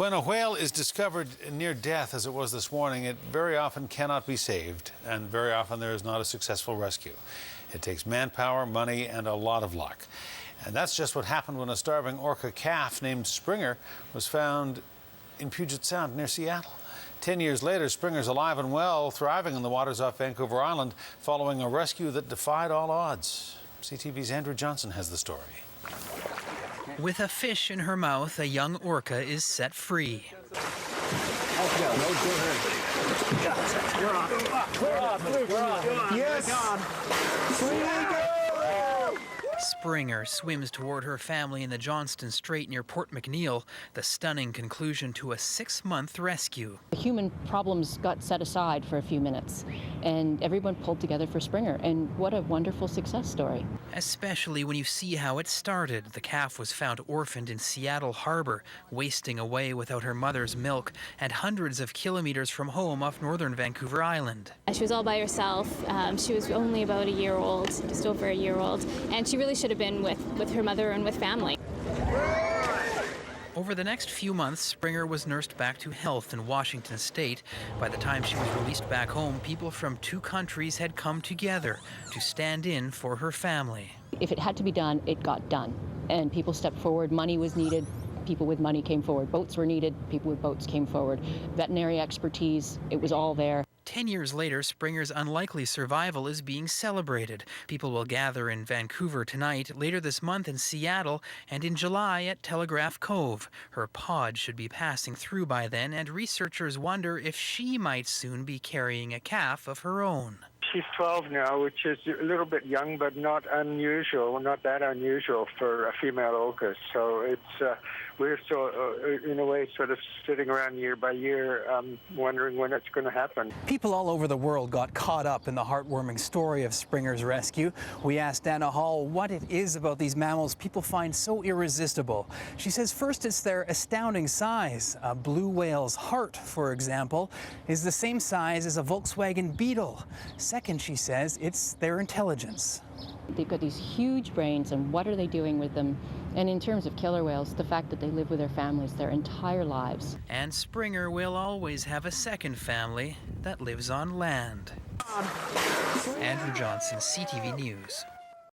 When a whale is discovered near death, as it was this morning, it very often cannot be saved, and very often there is not a successful rescue. It takes manpower, money, and a lot of luck. And that's just what happened when a starving orca calf named Springer was found in Puget Sound near Seattle. 10 years later, Springer's alive and well, thriving in the waters off Vancouver Island, following a rescue that defied all odds. CTV's Andrew Johnson has the story. With a fish in her mouth, a young orca is set free. Springer swims toward her family in the Johnstone Strait near Port McNeill, the stunning conclusion to a 6-month rescue. The human problems got set aside for a few minutes, and everyone pulled together for Springer, and what a wonderful success story. Especially when you see how it started. The calf was found orphaned in Seattle Harbour, wasting away without her mother's milk, and hundreds of kilometres from home off northern Vancouver Island. She was all by herself. She was only about a year old, just over a year old, and she really should have been with her mother and with family. Over the next few months, Springer was nursed back to health in Washington State. By the time she was released back home, people from 2 countries had come together to stand in for her family. If it had to be done, it got done. And people stepped forward. Money was needed. People with money came forward. Boats were needed. People with boats came forward. Veterinary expertise, it was all there. 10 years later, Springer's unlikely survival is being celebrated. People will gather in Vancouver tonight, later this month in Seattle, and in July at Telegraph Cove. Her pod should be passing through by then, and researchers wonder if she might soon be carrying a calf of her own. She's 12 now, which is a little bit young, but not unusual, not that unusual for a female orca. So it's we're in a way sort of sitting around year by year, wondering when it's going to happen. People all over the world got caught up in the heartwarming story of Springer's rescue. We asked Anna Hall what it is about these mammals people find so irresistible. She says first it's their astounding size. A blue whale's heart, for example, is the same size as a Volkswagen Beetle. Second, she says, it's their intelligence. They've got these huge brains, and what are they doing with them? And in terms of killer whales, the fact that they live with their families their entire lives. And Springer will always have a second family that lives on land. Andrew Johnson, CTV News.